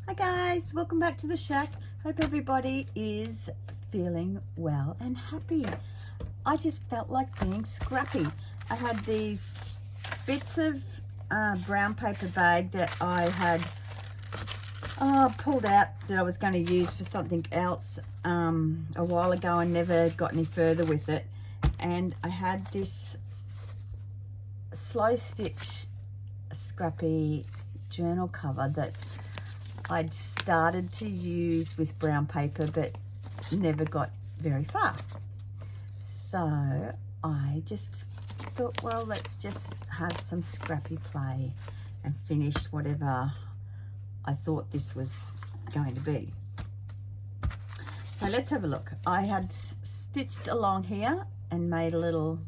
Hi guys, welcome back to the shack. Hope everybody is feeling well and happy. I just felt like being scrappy. I had these bits of brown paper bag that I had pulled out that I was going to use for something else a while ago and never got any further with it. And I had this slow stitch scrappy journal cover that I'd started to use with brown paper but never got very far. So I just thought, well, let's just have some scrappy play and finish whatever I thought this was going to be. So let's have a look. I had stitched along here and made a little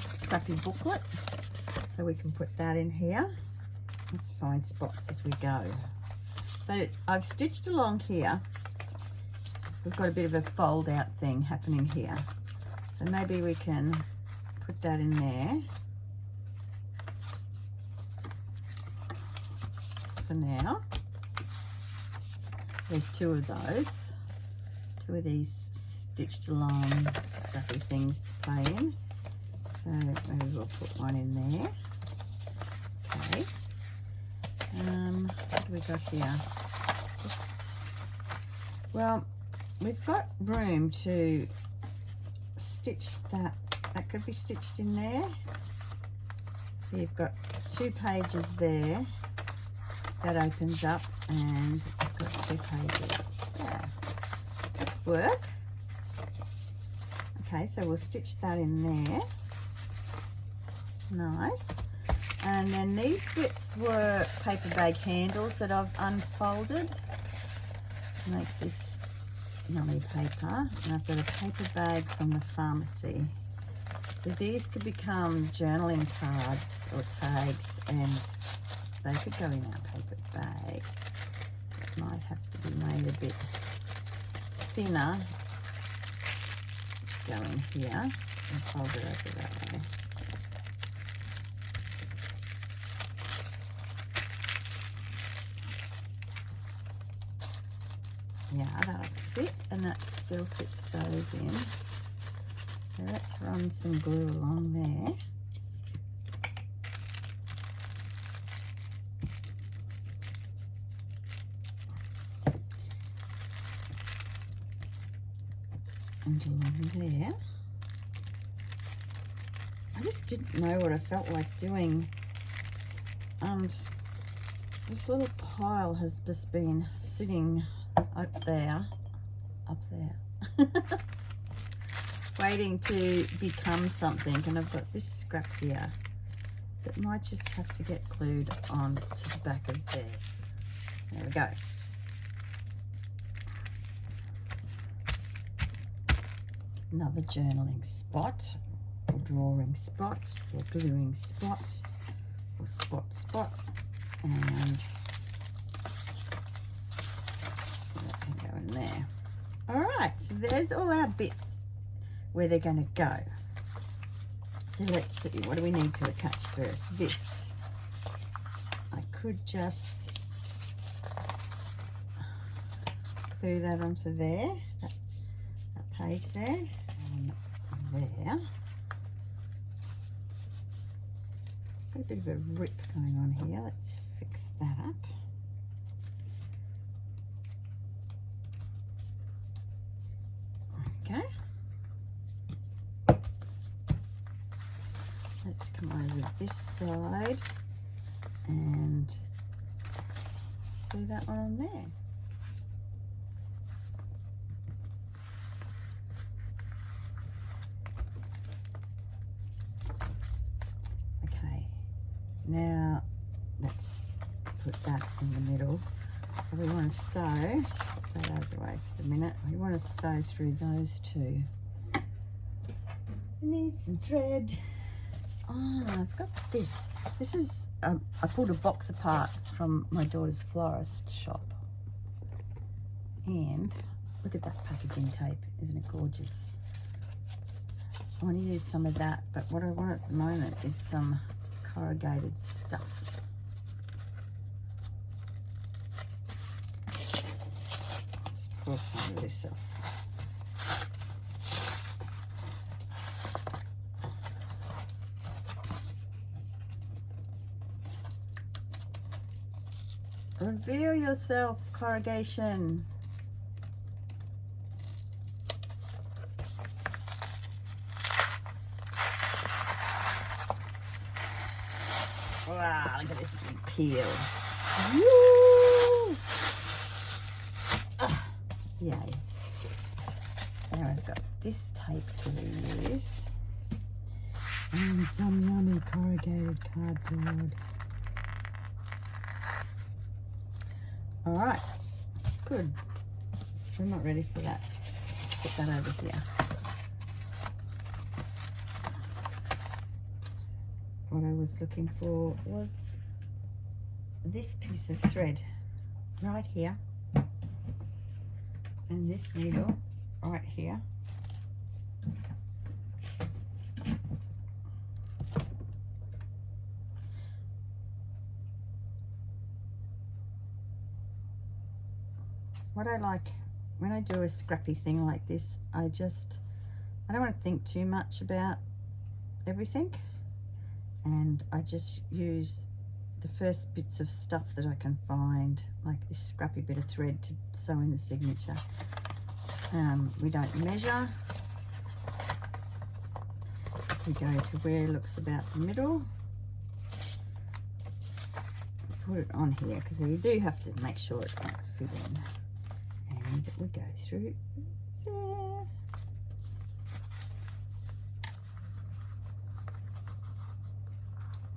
scrappy booklet, so we can put that in here. Let's find spots as we go. So I've stitched along here. We've got a bit of a fold out thing happening here. So maybe we can put that in there for now. There's two of those. Two of these stitched along scrappy things to play in. So maybe we'll put one in there. Okay. What do we got here? Well, we've got room to stitch that. That could be stitched in there. So you've got 2 pages there. That opens up, and I've got 2 pages. Yeah, that could work. Okay, so we'll stitch that in there. Nice. And then these bits were paper bag handles that I've unfolded to make this yummy paper. And I've got a paper bag from the pharmacy. So these could become journaling cards or tags, and they could go in our paper bag. It might have to be made a bit thinner to go in here and fold it over that way. Yeah, that'll fit, and that still fits those in. So let's run some glue along there. And along there. I just didn't know what I felt like doing. And this little pile has just been sitting up there, waiting to become something. And I've got this scrap here that might just have to get glued on to the back of there. There we go. Another journaling spot, or drawing spot, or gluing spot, or spot, and that can go in there. All right, so there's all our bits where they're going to go. So let's see, what do we need to attach first? This. I could just glue that onto there, that page there, and there. Got a bit of a rip going on here. Let's fix that up. Okay. Let's come over this side and do that one on there. Okay, now let's put that in the middle. So we want to sew, just put that out of the way for the minute. We want to sew through those two. We need some thread. Oh, I've got this. This is, I pulled a box apart from my daughter's florist shop. And look at that packaging tape. Isn't it gorgeous? I want to use some of that, but what I want at the moment is some corrugated stuff. pull some of this off. Reveal yourself, corrugation. Wow, look at this big peel. Woo! Yay. Now I've got this tape to reuse. And some yummy corrugated cardboard. Alright, good. We're not ready for that. Let's put that over here. What I was looking for was this piece of thread right here, and this needle right here. What I like when I do a scrappy thing like this, I don't want to think too much about everything, and I just use the first bits of stuff that I can find, like this scrappy bit of thread to sew in the signature. We don't measure. We go to where it looks about the middle. Put it on here because we do have to make sure it's going to fit in. And we go through there.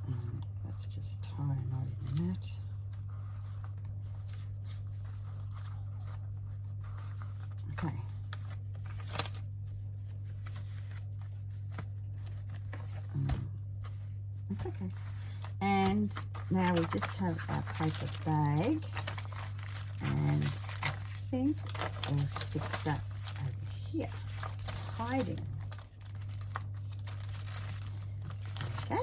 And let's just tie a knot in that. Okay. That's okay. And now we just have our paper bag, and I think we'll stick that over here, hiding. Okay.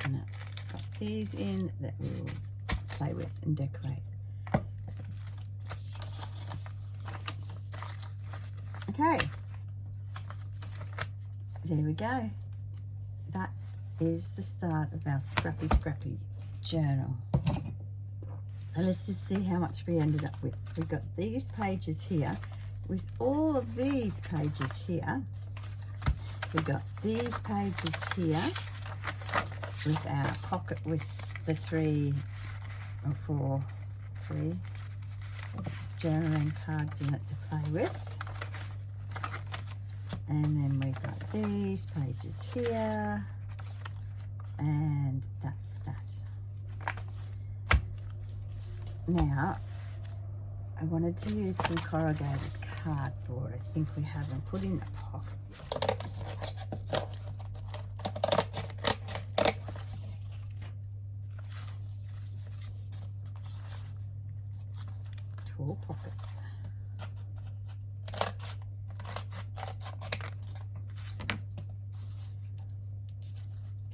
And that's got these in that we will play with and decorate. Okay. There we go. That is the start of our scrappy journal. So let's just see how much we ended up with. We've got these pages here with all of these pages here. We've got these pages here with our pocket with the 3 or 4 journaling cards in it to play with. And then we've got these pages here, and that's that. Now, I wanted to use some corrugated cardboard. I think we haven't put in the pocket yet. Tool pocket.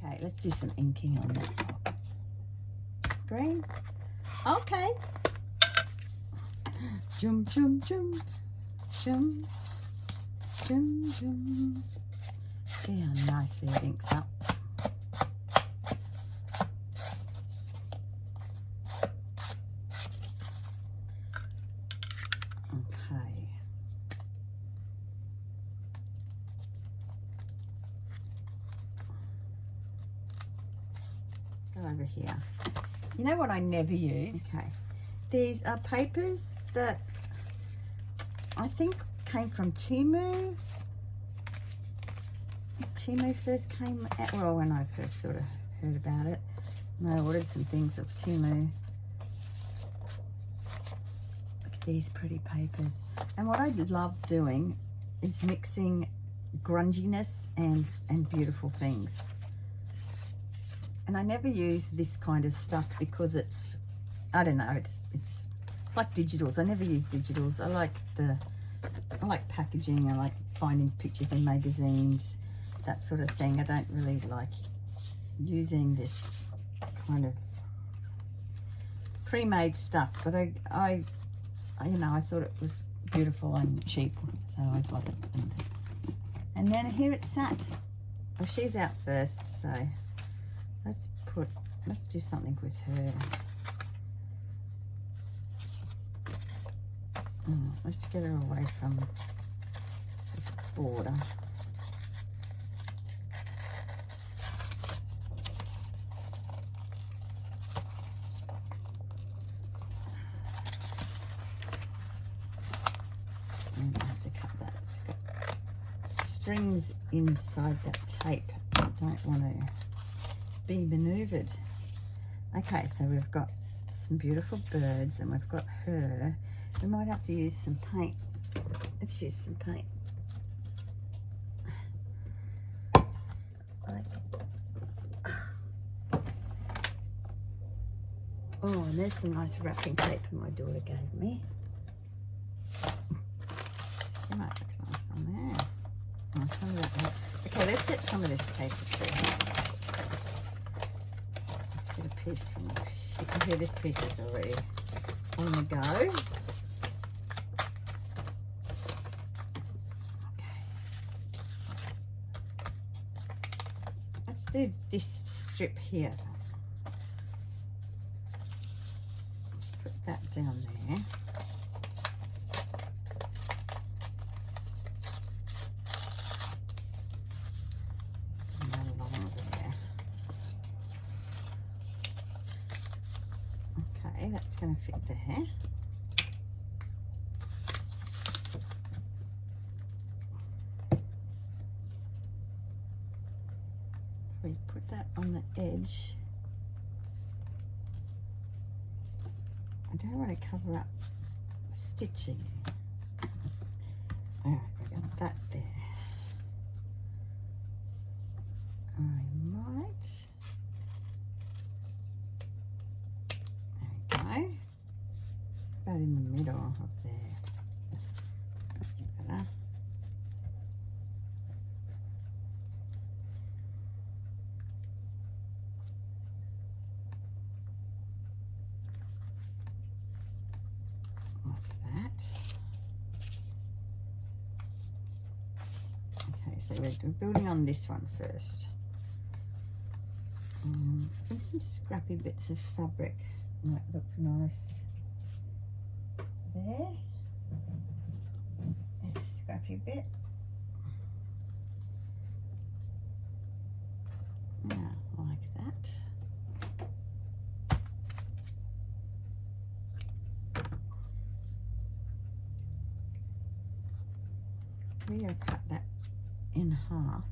Okay, let's do some inking on that pocket. Green. Okay. Jum, jum, jum, jum, jum, jum. See how nicely it inks up. Okay. Go over here. You know what I never use? Okay. These are papers that I think came from Temu. Temu first came out, well, when I first sort of heard about it. And I ordered some things of Temu. Look at these pretty papers. And what I love doing is mixing grunginess and beautiful things. And I never use this kind of stuff because it's, I don't know, it's like digitals. I never use digitals. I like packaging. I like finding pictures in magazines, that sort of thing. I don't really like using this kind of pre-made stuff, but I you know, I thought it was beautiful and cheap, so I bought it. And then here it sat. Well, she's out first, so let's do something with her. Let's get her away from this border. And I have to cut that. It's got strings inside that tape. I don't want to be maneuvered. Okay, so we've got some beautiful birds and we've got her. We might have to use some paint. Let's use some paint. Oh, and there's some nice wrapping tape my daughter gave me. She might look nice on there. Oh, some of that. Okay, let's get some of this paper too. Let's get a piece from the, you can hear this piece is already on the go. Okay. Let's do this strip here. Let's put that down there. That's going to fit there. We put that on the edge. I don't want to cover up stitching. All right, we're got that there. I might. About in the middle of there. That's better. Like that. Okay, so we're building on this one first. I think some scrappy bits of fabric might look nice. There. There's a scrappy bit. Yeah, like that. We're going to cut that in half.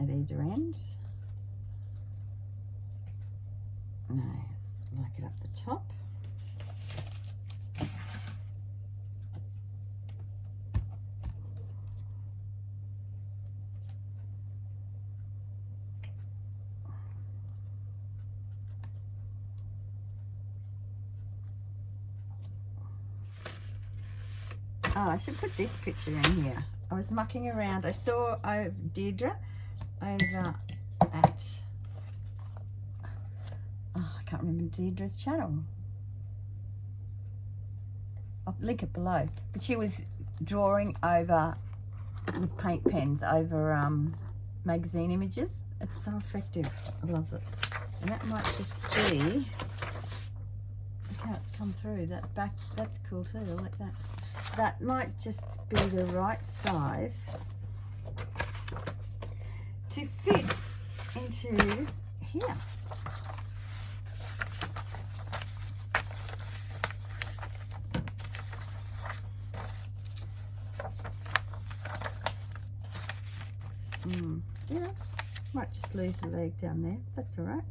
At either ends. No, like it up the top. Oh, I should put this picture in here. I was mucking around. I saw Deidra over at, oh, I can't remember Deidra's channel. I'll link it below. But she was drawing over with paint pens over magazine images. It's so effective. I love it. And that might just be, look how it's come through. That back, that's cool too. I like that. That might just be the right size to fit into here. Yeah, might just lose a leg down there. That's all right.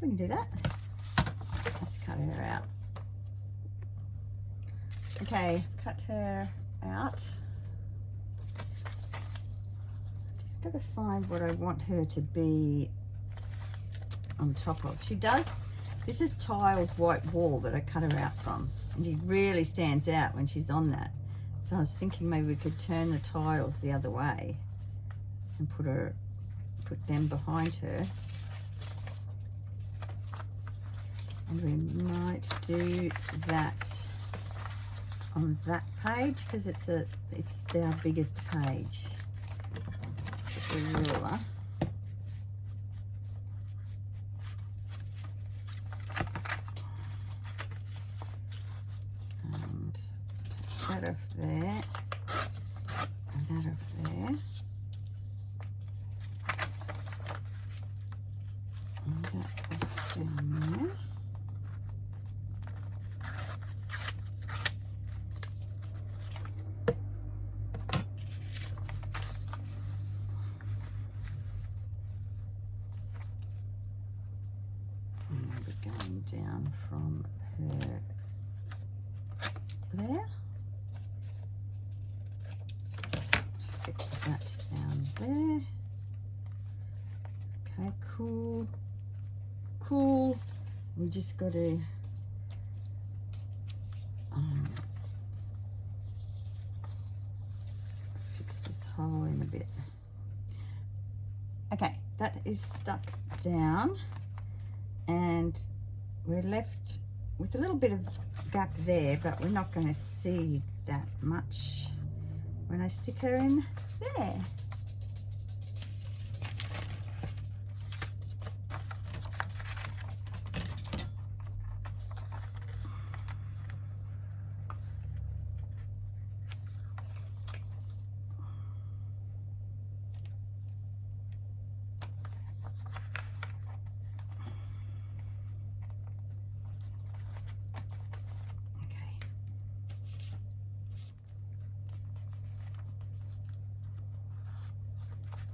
We can do that. Let's cut her out. Okay, cut her out. Just got to find what I want her to be on top of. She does, this is tiled white wall that I cut her out from. And she really stands out when she's on that. So I was thinking maybe we could turn the tiles the other way and put them behind her. And we might do that on that page because it's our biggest page. Let's get the ruler. And take that off there. And that off there. And that off down there. Going down from her there. Fix that down there. Okay, cool. Cool. We just got to fix this hole in a bit. Okay, that is stuck down. And we're left with a little bit of gap there, but we're not going to see that much when I stick her in there.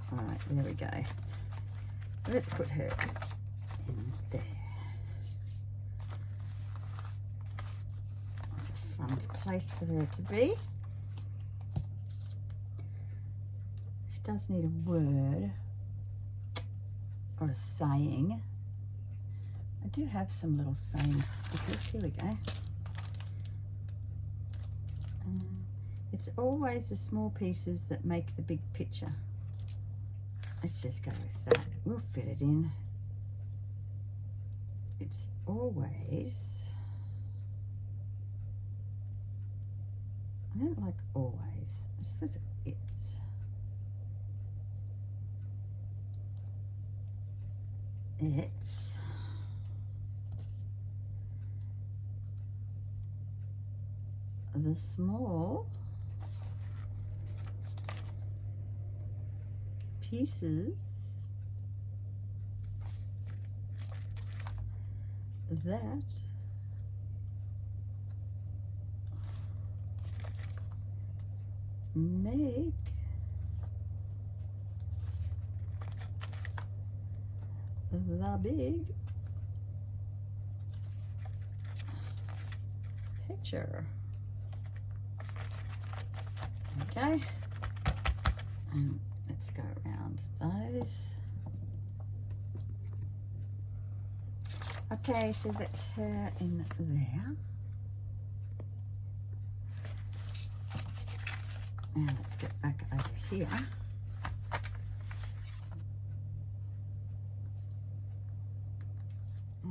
All right, there we go. Let's put her in there. That's a fun place for her to be. She does need a word or a saying. I do have some little saying stickers. Here we go. It's always the small pieces that make the big picture. Let's just go with that. We'll fit it in. It's always, I don't like always. It's just it's. It's the small pieces that make the big picture. Okay, and let's go around those. Okay, so that's her in there. Now let's get back over here.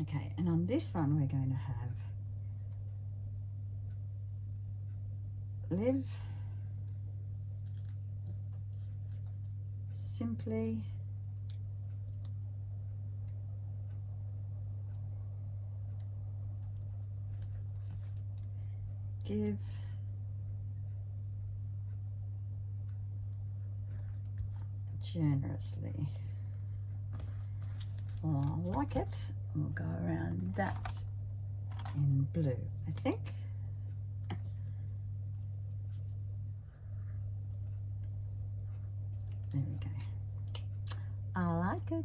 Okay, and on this one we're going to have live simply give generously. Well, I like it. We'll go around that in blue, I think. There we go. I like it.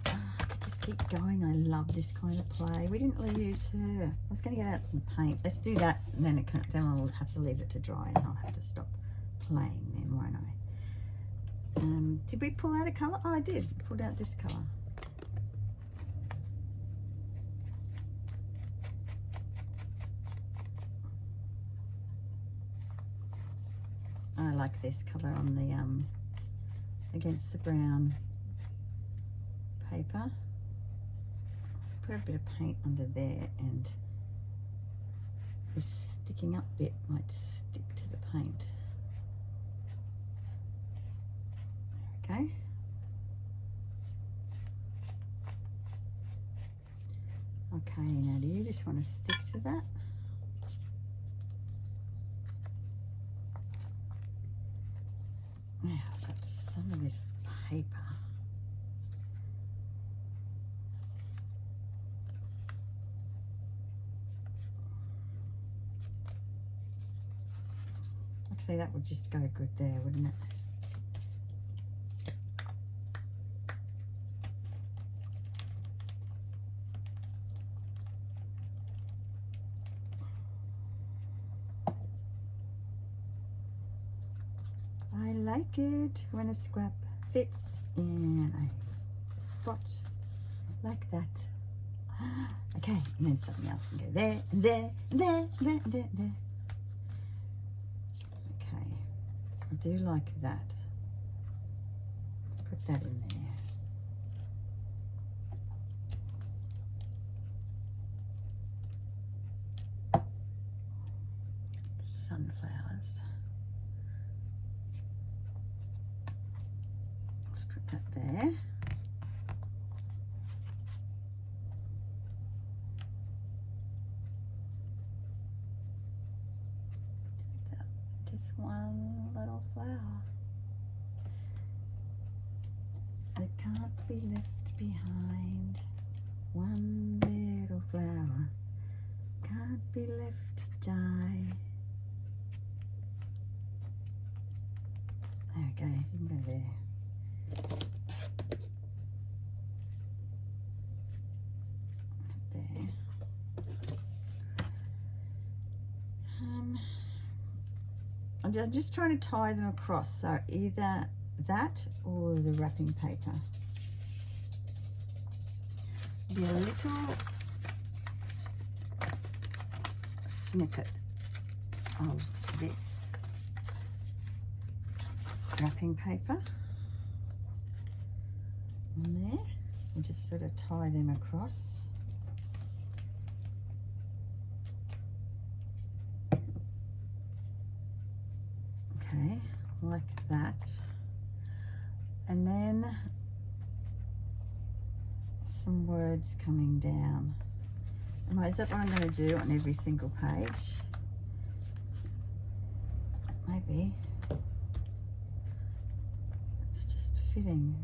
I could just keep going. I love this kind of play. We didn't use her. I was going to get out some paint. Let's do that, and then I'll have to leave it to dry, and I'll have to stop playing then, won't I? Did we pull out a colour? Oh, I did. Pulled out this colour. I like this colour on the against the brown paper. Put a bit of paint under there, and this sticking up bit might stick to the paint. There we go. Okay, now do you just want to stick to that? Now I've got some of this paper. Actually, that would just go good there, wouldn't it? I like it when a scrap fits in a spot like that. Okay, and then something else can go there, and there, and there, and there, and there, and there. Okay, I do like that. Let's put that in there. Sunflowers. Let's put that there. Just one little flower. It can't be left behind. One little flower can't be left to die. There we go, you can go there. There. I'm just trying to tie them across, so either that or the wrapping paper. Be a little snippet of this wrapping paper on there, and just sort of tie them across. Okay, like that. And then some words coming down. Is that what I'm going to do on every single page? Maybe. It's just fitting.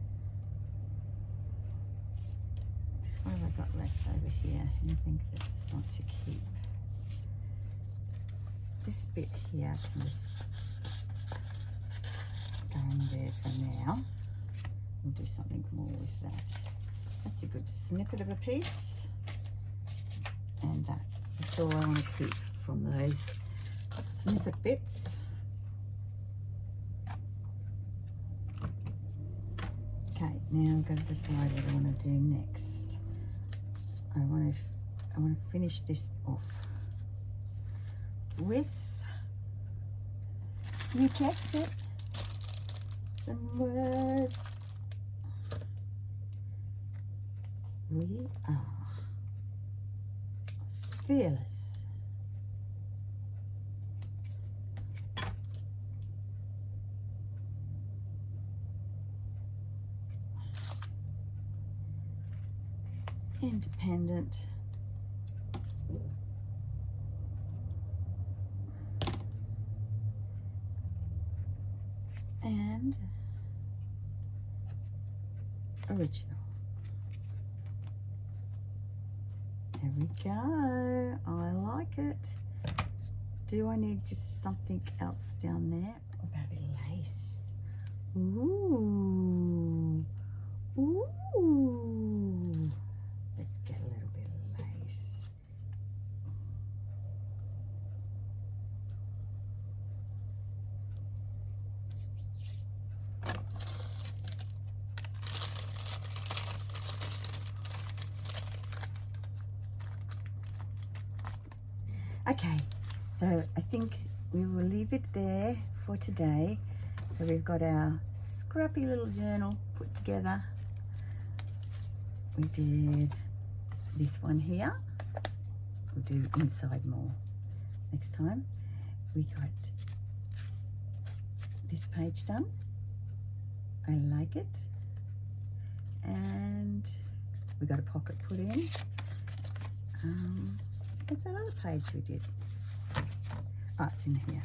What have I got left over here? Anything that I want to keep? This bit here can just go in there for now. We'll do something more with that. That's a good snippet of a piece. And that's all I want to keep from those snippet bits. Okay, now I've got to decide what I want to do next. I want to finish this off with, you guessed it, some words. We are fearless. Independent. And original. There we go. I like it. Do I need just something else down there? What about a bit of lace? Ooh. Ooh. Let's get a little bit of lace. Okay, so I think we will leave it there for today. So we've got our scrappy little journal put together. We did this one here. We'll do inside more next time. We got this page done. I like it. And we got a pocket put in. What's that other page we did? Oh, it's in here.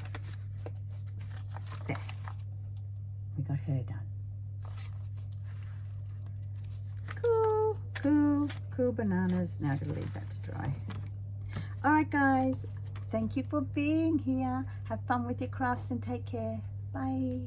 There. We got her done. Cool bananas. Now I'm going to leave that to dry. All right, guys. Thank you for being here. Have fun with your crafts and take care. Bye.